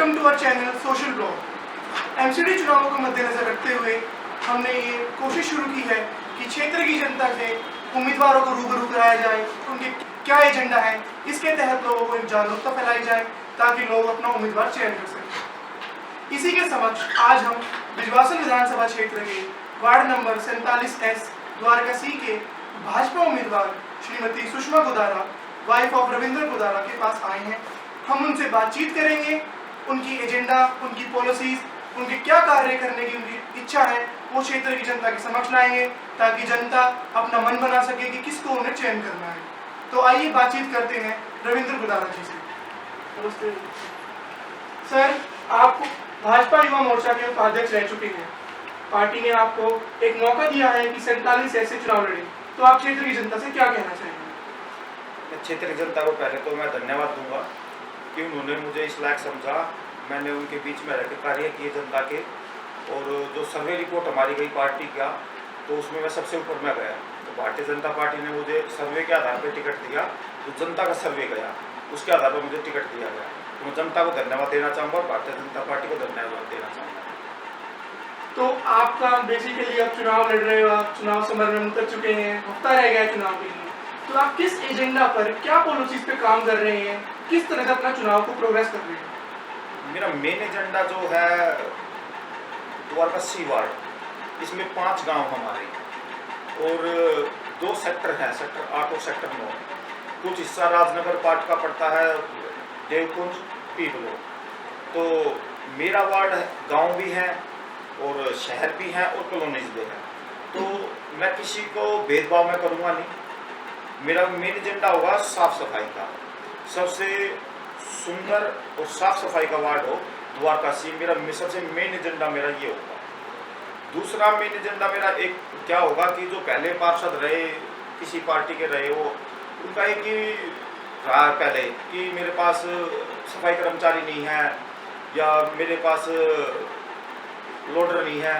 Welcome to our channel social blog. MCD चुनावों को मद्देनजर रखते हुए हमने ये कोशिश शुरू की है कि क्षेत्र की जनता से उम्मीदवारों को रूबरू कराया जाए, उनके क्या एजेंडा है, इसके तहत लोगों को जागरूकता फैलाई जाए ताकि लोग अपना उम्मीदवार चयन कर सकें। इसी के समक्ष आज हम बिजवासन विधानसभा क्षेत्र के वार्ड नंबर 47S द्वारका सी के भाजपा उम्मीदवार श्रीमती सुषमा गोदारा, वाइफ ऑफ रविंद्र गोदारा के पास आए हैं। हम उनसे बातचीत करेंगे, उनकी एजेंडा, उनकी पॉलिसीज, उनके क्या कार्य करने की उनकी इच्छा है वो क्षेत्र की जनता के समक्ष लाएंगे ताकि जनता अपना मन बना सके कि किसको उन्हें चयन करना है। तो आइए बातचीत करते हैं रविंद्र गोदारा जी से। नमस्ते सर, आप भाजपा युवा मोर्चा के उपाध्यक्ष रह चुके हैं। पार्टी ने आपको एक मौका दिया है कि 47 ऐसे चुनाव लड़े, तो आप क्षेत्र की जनता से क्या कहना चाहेंगे? क्षेत्र की जनता को पहले तो मैं धन्यवाद दूंगा कि उन्होंने मुझे इस लायक समझा। मैंने उनके बीच में रहकर कार्य किए जनता के, और जो सर्वे रिपोर्ट हमारी गई पार्टी का, तो उसमें मैं सबसे ऊपर में गया। तो भारतीय जनता पार्टी ने मुझे सर्वे के आधार पर टिकट दिया, जो जनता का सर्वे गया उसके आधार पर मुझे टिकट दिया गया। तो मैं जनता को धन्यवाद देना चाहूँगा और भारतीय जनता पार्टी को धन्यवाद देना चाहूँगा। तो आपका बेसिकली आप चुनाव लड़ रहे हो, आप चुनाव समर में उतर चुके हैं, हफ्ता रह गया है चुनाव के लिए, तो आप किस एजेंडा पर, क्या पॉलिसीज पे काम कर रहे हैं, किस तरह से अपना चुनाव को प्रोग्रेस कर रहे हैं? मेरा मेन एजेंडा जो है द्वारका सी वार्ड, इसमें 5 गांव हमारे और 2 सेक्टर हैं, सेक्टर 8 और सेक्टर 9। कुछ हिस्सा राजनगर पार्ट का पड़ता है, देवकुंज, पीपलो। तो मेरा वार्ड गांव भी है और शहर भी है और कॉलोनीज भी है। तो मैं किसी को भेदभाव में करूँगा नहीं। मेरा मेन एजेंडा होगा साफ सफाई का। सबसे सुंदर और साफ सफाई का वार्ड हो द्वारका सी, मेरा सबसे मेन एजेंडा मेरा ये होगा। दूसरा मेन एजेंडा मेरा एक क्या होगा कि जो पहले पार्षद रहे, किसी पार्टी के रहे, वो उनका एक ही रहा पहले कि मेरे पास सफाई कर्मचारी नहीं है या मेरे पास लोडर नहीं है।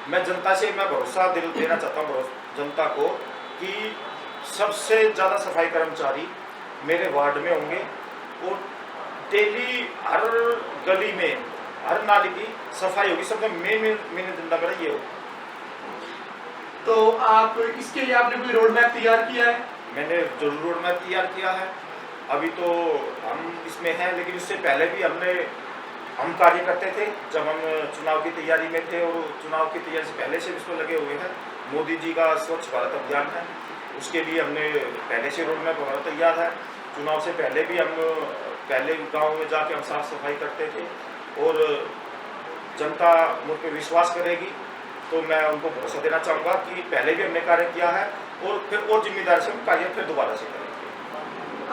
मैं जनता से मैं भरोसा देना चाहता हूँ जनता को कि सबसे ज़्यादा सफाई कर्मचारी मेरे वार्ड में होंगे और डेली हर गली में, हर नाली की सफाई होगी। सबसे मेन एजेंडा मेरा ये होगा। तो आप इसके लिए आपने कोई रोड मैप तैयार किया है? मैंने जरूर रोड मैप तैयार किया है। अभी तो हम इसमें हैं, लेकिन इससे पहले भी हम कार्य करते थे जब हम चुनाव की तैयारी में थे, और चुनाव की तैयारी से पहले से इसमें लगे हुए हैं। मोदी जी का स्वच्छ भारत अभियान है, उसके लिए हमने पहले से रोड मैप हमारा तैयार है। चुनाव से पहले भी हम पहले गांव में जाके हम साफ सफाई करते थे, और जनता मुझ पर विश्वास करेगी तो मैं उनको भरोसा देना चाहूँगा कि पहले भी हमने कार्य किया है और फिर और जिम्मेदारी से हम कार्य फिर दोबारा से करेंगे।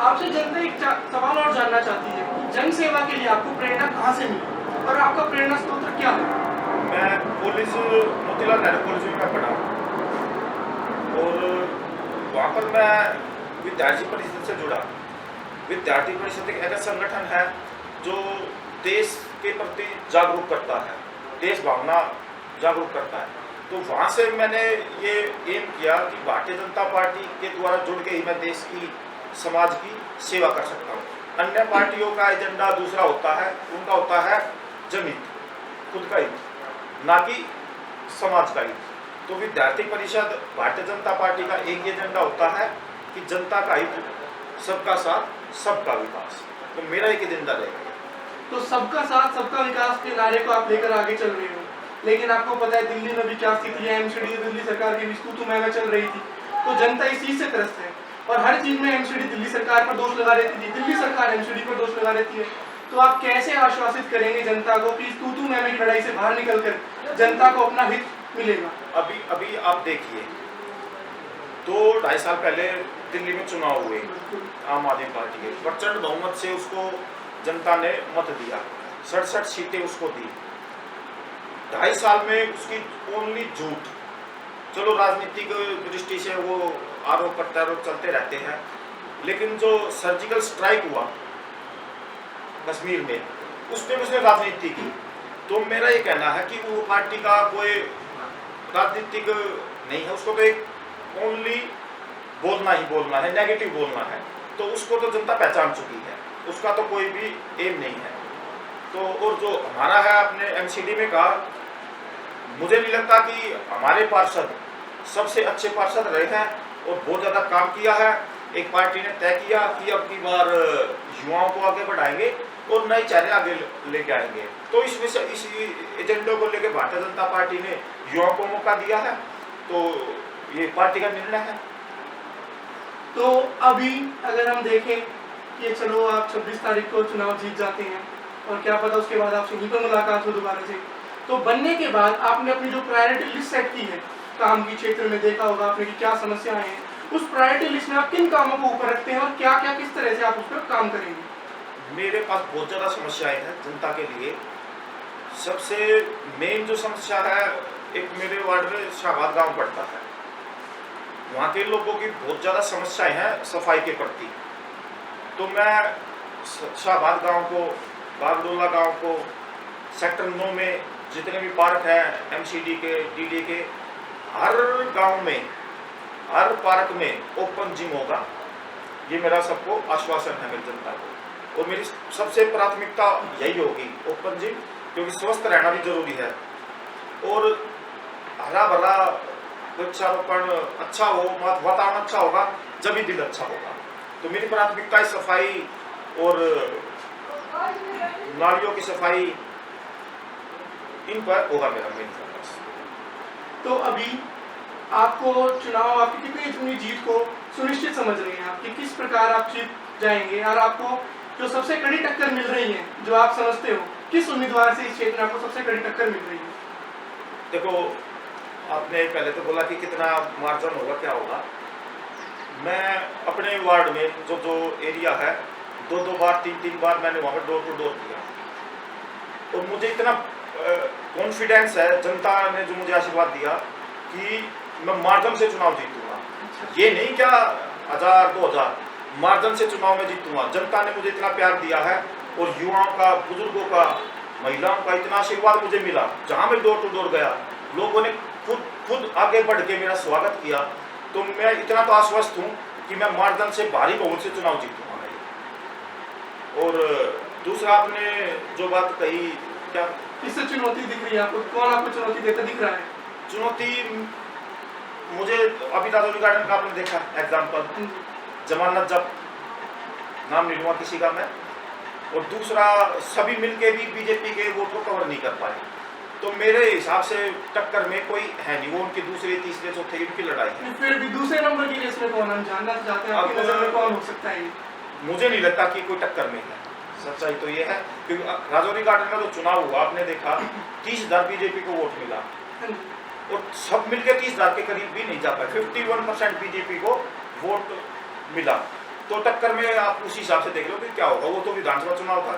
आपसे जनता एक सवाल और जानना चाहती है कि जन सेवा के लिए आपको प्रेरणा कहाँ से मिली और आपका प्रेरणा स्रोत क्या है? मैं मोतीलाल नेहरू कॉलेज में पढ़ा और वहाँ पर मैं विद्यार्थी परिषद से जुड़ा। विद्यार्थी परिषद एक ऐसा संगठन है जो देश के प्रति जागरूक करता है, देश भावना जागरूक करता है। तो वहाँ से मैंने ये एम किया कि भारतीय जनता पार्टी के द्वारा जुड़ के ही मैं देश की, समाज की सेवा कर सकता हूँ। अन्य पार्टियों का एजेंडा दूसरा होता है, उनका होता है जनहित, खुद का हित, ना कि समाज का हित। तो विद्यार्थी परिषद भारतीय जनता पार्टी का एक एजेंडा होता है कि जनता का हित, सबका साथ, सबका विकास। तो मेरा एक एजेंडा रहेगा। तो सबका साथ सबका विकास के नारे को आप लेकर आगे चल रहे हो, लेकिन आपको पता है दिल्ली में भी क्या स्थिति है, एमसीडी दिल्ली सरकार की विस्तृत मुहिम चल रही थी, तो जनता इस चीज से त्रस्त है और हर चीज में एमसीडी दिल्ली सरकार पर दोष लगा देती थी, दिल्ली सरकार एमसीडी पर दोष लगा देती है। तो आप कैसे आश्वासित करेंगे जनता को कि इस तू मुहिम की लड़ाई से बाहर निकलकर जनता को अपना हित मिलेगा? अभी आप देखिए, 2-2.5 साल पहले दिल्ली में चुनाव हुए, आम आदमी पार्टी के प्रचंड बहुमत से उसको जनता ने मत दिया, 67 सीटें उसको दी। 2.5 साल में उसकी ओनली झूठ, चलो राजनीतिक दृष्टि से वो आरोप प्रत्यारोप चलते रहते हैं, लेकिन जो सर्जिकल स्ट्राइक हुआ कश्मीर में, उसमें उसने राजनीति की। तो मेरा ये कहना है कि वो पार्टी का कोई राजनीतिक नहीं है, उसको तो एक ओनली बोलना ही बोलना है, नेगेटिव बोलना है। तो उसको तो जनता पहचान चुकी है, उसका तो कोई भी एम नहीं है। तो और जो हमारा है अपने एमसीडी में का, मुझे नहीं लगता कि हमारे पार्षद सबसे अच्छे पार्षद रहे हैं और बहुत ज़्यादा काम किया है। एक पार्टी ने तय किया कि अब की बार युवाओं को आगे बढ़ाएंगे और नए चेहरे आगे लेके आएंगे। तो इस विषय इस एजेंडे को लेकर भारतीय जनता पार्टी ने युवाओं को मौका दिया है, तो ये पार्टी का निर्णय है। तो अभी अगर हम देखें कि चलो आप 26 तारीख को चुनाव जीत जाते हैं और क्या पता उसके बाद आपसे यहीं पर मुलाकात हो दोबारा से, तो बनने के बाद आपने अपनी जो प्रायोरिटी लिस्ट सेट की है काम की क्षेत्र में, देखा होगा आपने कि क्या समस्याएं हैं, उस प्रायोरिटी लिस्ट में आप किन कामों को ऊपर रखते हैं और क्या क्या किस तरह से आप उस पर काम करेंगे? मेरे पास बहुत ज़्यादा समस्याएं हैं जनता के लिए। सबसे मेन जो समस्या है, एक मेरे वार्ड में शाहबाद गांव पड़ता है, वहाँ के लोगों की बहुत ज़्यादा समस्याएं हैं सफाई के प्रति। तो मैं शाहबाद गांव को, बागडोला गांव को, सेक्टर 9 में जितने भी पार्क हैं एमसीडी के, डीडी के, हर गांव में, हर पार्क में ओपन जिम होगा। ये मेरा सबको आश्वासन है मेरी जनता को, और मेरी सबसे प्राथमिकता यही होगी, ओपन जिम, क्योंकि स्वस्थ रहना भी जरूरी है। और हरा भरा वृक्षारोपण अच्छा हो, वातावरण अच्छा होगा, जब भी दिल अच्छा होगा। तो मेरी प्राथमिकता है सफाई और नालियों की सफाई, इन पर होगा मेरा मेन फोकस। तो अभी आपको चुनाव, आपकी कितनी अपनी जीत को सुनिश्चित समझ रहे हैं आप कि किस प्रकार आप जीत जाएंगे, और आपको जो सबसे कड़ी टक्कर मिल रही है, जो आप समझते हो किस उम्मीदवार से इस क्षेत्र में आपको सबसे कड़ी टक्कर मिल रही है? देखो, आपने पहले तो बोला कि कितना मार्जिन होगा, क्या होगा। मैं अपने वार्ड में जो एरिया है, 2 बार 3 बार मैंने वहाँ पर डोर टू डोर किया, और मुझे इतना कॉन्फिडेंस है, जनता ने जो मुझे आशीर्वाद दिया कि मैं मार्जिन से चुनाव जीतूंगा। ये नहीं क्या 1000 2000, मार्जिन से चुनाव में जीतूंगा। जनता ने मुझे इतना प्यार दिया है, और युवाओं का, बुजुर्गों का, महिलाओं का इतना आशीर्वाद मुझे मिला। जहाँ मैं डोर टू डोर गया, लोगों ने खुद आगे बढ़ के मेरा स्वागत किया। तो मैं इतना तो आश्वस्त हूँ कि मैं मार्जिन से, भारी बहुमत से चुनाव जीतूंगा। और दूसरा, आपने जो बात कही, क्या किससे चुनौती दिख रही है आपको? कौन आपको चुनौती देता दिख रहा है? चुनौती मुझे अभी राजौरी गार्डन का आपने देखा एग्जाम्पल, जमानत जब, नाम नहीं लूँगा किसी का मैं। और दूसरा, सभी मिलके भी बीजेपी के वोट को कवर नहीं कर पाए। तो मेरे हिसाब से टक्कर में कोई है नहीं, वो उनके दूसरे, तीसरे, चौथे की लड़ाई है। फिर भी दूसरे नंबर की रेस में कौन, हम जानना चाहते हैं आपकी नजर में कौन हो सकता है? मुझे नहीं लगता कि कोई टक्कर में है। सच्चाई तो ये है, क्योंकि राजौरी गार्डन का जो चुनाव हुआ, आपने देखा 30,000 बीजेपी को वोट मिला, और सब मिलकर 30,000 के करीब भी नहीं जा पाए। 51% बीजेपी को वोट मिला। तो टक्कर में आप उसी हिसाब से देख लो कि क्या होगा। वो तो विधानसभा चुनाव था,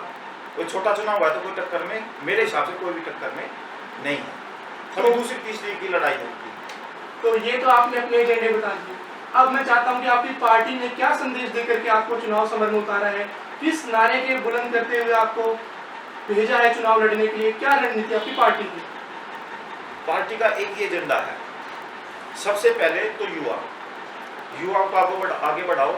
कोई छोटा चुनाव हुआ, तो कोई टक्कर में, मेरे हिसाब से कोई भी टक्कर में नहीं है। तो दूसरी तीसरी की लड़ाई होगी। तो ये तो आपने अपने एजेंडे बता दिए। अब मैं चाहता हूँ कि आपकी पार्टी ने क्या संदेश देकर के आपको चुनाव समर में उतारा है, किस नारे के बुलंद करते हुए आपको भेजा है चुनाव लड़ने के लिए, क्या रणनीति आपकी पार्टी की? पार्टी का एक ही एजेंडा है, सबसे पहले तो युवाओं को आगे बढ़ाओ,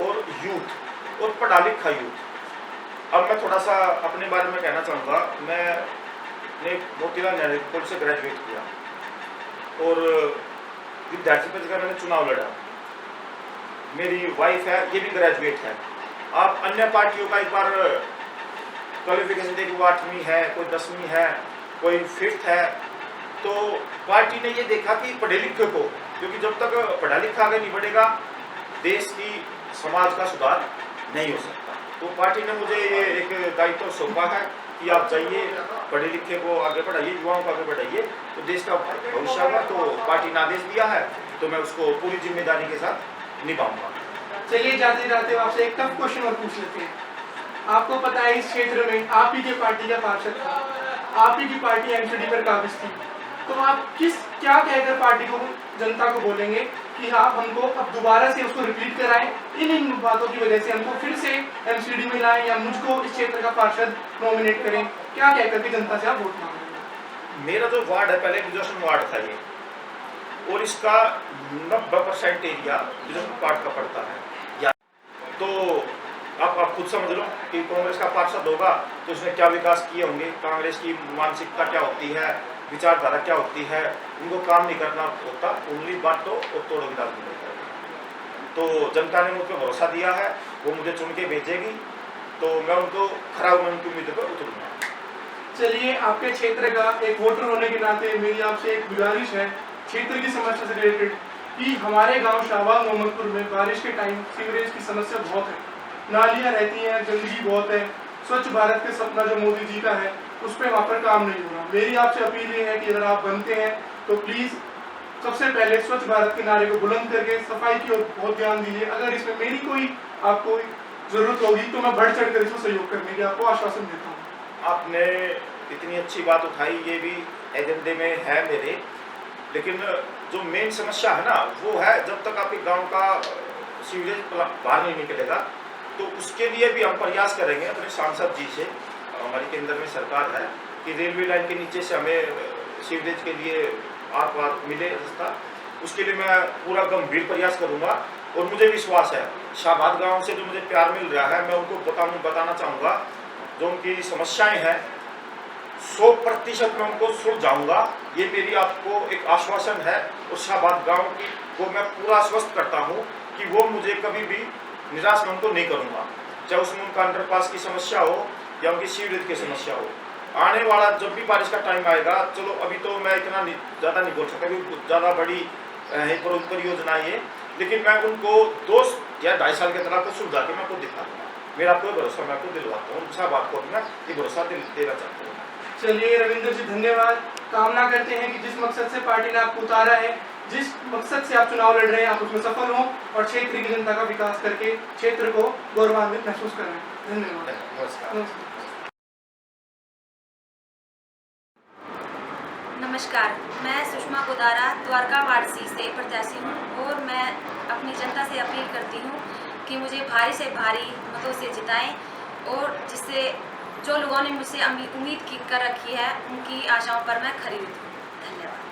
और यूथ, और पढ़ा लिखा यूथ। अब मैं थोड़ा सा अपने बारे में कहना चाहूँगा। मैंने मोतीलाल नेहरू कॉलेज से ग्रेजुएट किया, और विद्यार्थी परिषद का मैंने चुनाव लड़ा। मेरी वाइफ है, ये भी ग्रेजुएट है। आप अन्य पार्टियों का एक बार क्वालिफिकेशन देखिए, वो 8वीं है, कोई 10वीं है, कोई 5th है। तो पार्टी ने ये देखा कि पढ़े लिखे को, क्योंकि जब तक पढ़ा लिखा आगे नहीं बढ़ेगा, देश की, समाज का सुधार नहीं हो सकता। तो पार्टी ने मुझे ये एक दायित्व सौंपा है कि आप जाइए, पढ़े लिखे को आगे बढ़ाइए, युवाओं को आगे बढ़ाइए, तो देश का भविष्य होगा। तो पार्टी ने आदेश दिया है, तो मैं उसको पूरी जिम्मेदारी के साथ निभाऊंगा। चलिए, जाते जाते आपसे एक टफ क्वेश्चन और पूछ लेते हैं। आपको पता है इस क्षेत्र में आप ही के पार्टी का पार्षद था, आप ही की पार्टी एमसीडी पर काबिज थी, तो आप क्या कहकर पार्टी को, जनता को बोलेंगे कि आप हमको अब दोबारा से उसको रिपीट कराएं, इन बातों की वजह से हमको फिर से एमसीडी में लाएं, या मुझको इस क्षेत्र का पार्षद नॉमिनेट करें? क्या कहकर के जनता से आप वोट मांगेंगे? मेरा जो वार्ड है, पहले विजोशन वार्ड था ये, और इसका 90% एरिया विजोशन वार्ड का पड़ता है। तो आप खुद समझ लो कि कांग्रेस का पार्षद होगा तो उसने क्या विकास किए होंगे, कांग्रेस की मानसिकता क्या होती है, विचारधारा क्या होती है, उनको काम नहीं करना होता, उंगली बांटो और तोड़ो गिलास भी होता है। तो जनता ने मुझ पर भरोसा दिया है, वो मुझे चुन के भेजेगी, तो मैं उनको खरा उनकी उम्मीद पर उतरूंगा। चलिए, आपके क्षेत्र का एक वोटर होने के नाते मेरी आपसे एक गुजारिश है क्षेत्र की समस्या से रिलेटेड कि हमारे गांव शाहबाद मोहम्मदपुर में बारिश के टाइम सीवरेज की समस्या बहुत है, नालियां रहती हैं, गंदगी बहुत है, स्वच्छ भारत के सपना जो मोदी जी का है उस पर वहाँ पर काम नहीं हो रहा। मेरी आपसे अपील ये है कि अगर आप बनते हैं तो प्लीज़ सबसे पहले स्वच्छ भारत के नारे को बुलंद करके सफाई की ओर बहुत ध्यान दीजिए। अगर इसमें मेरी कोई आपको ज़रूरत होगी तो मैं बढ़ चढ़ कर इसमें सहयोग करने की आपको आश्वासन देता हूँ। आपने इतनी अच्छी बात उठाई, ये भी एजेंडे में है मेरे, लेकिन जो मेन समस्या है ना वो है जब तक आपके गांव का सीवरेज बाहर नहीं निकलेगा तो उसके लिए भी हम प्रयास करेंगे अपने सांसद जी से, हमारी केंद्र में सरकार है कि रेलवे लाइन के नीचे से हमें सीवरेज के लिए आर पार मिले रास्ता, उसके लिए मैं पूरा गंभीर प्रयास करूंगा। और मुझे विश्वास है शाहबाद गांव से जो मुझे प्यार मिल रहा है, मैं उनको बताना चाहूँगा जो उनकी समस्याएं हैं 100% मैं उनको सुलझाऊंगा, ये मेरी आपको एक आश्वासन है। और शाहबाद गांव को मैं पूरा आश्वस्त करता हूँ कि वो मुझे कभी भी निराश मैं उनको नहीं करूँगा, चाहे उसमें उनका अंडरपास की समस्या हो या उनकी सीवरेज की समस्या हो। आने वाला जब भी बारिश का टाइम आएगा, चलो अभी तो मैं इतना ज़्यादा नहीं बोल सकता क्योंकि ज़्यादा बड़ी परियोजना ये, लेकिन मैं उनको 2 या 2.5 साल के तरह को सुलझा के मैं आपको दिखा दूँगा। मेरा कोई भरोसा मैं आपको दिलवाता हूँ, शाहबाद को मैं ये भरोसा देना चाहता हूँ। चलिए रविंद्र जी, धन्यवाद। कामना करते हैं कि जिस मकसद से पार्टी ने आपको उतारा है, जिस मकसद से आप चुनाव लड़ रहे हैं, आप उसमें सफल हों और क्षेत्र की जनता का विकास करके क्षेत्र को गौरवान्वित महसूस कर रहे हैं। धन्यवाद। नमस्कार। नमस्कार, मैं सुषमा गोदारा द्वारका वार्ड सी से प्रत्याशी हूँ और मैं अपनी जनता से अपील करती हूँ कि मुझे भारी से भारी मतों से जिताएं और जिससे जो लोगों ने मुझसे उम्मीद कर रखी है उनकी आशाओं पर मैं खरी उतरूं। धन्यवाद।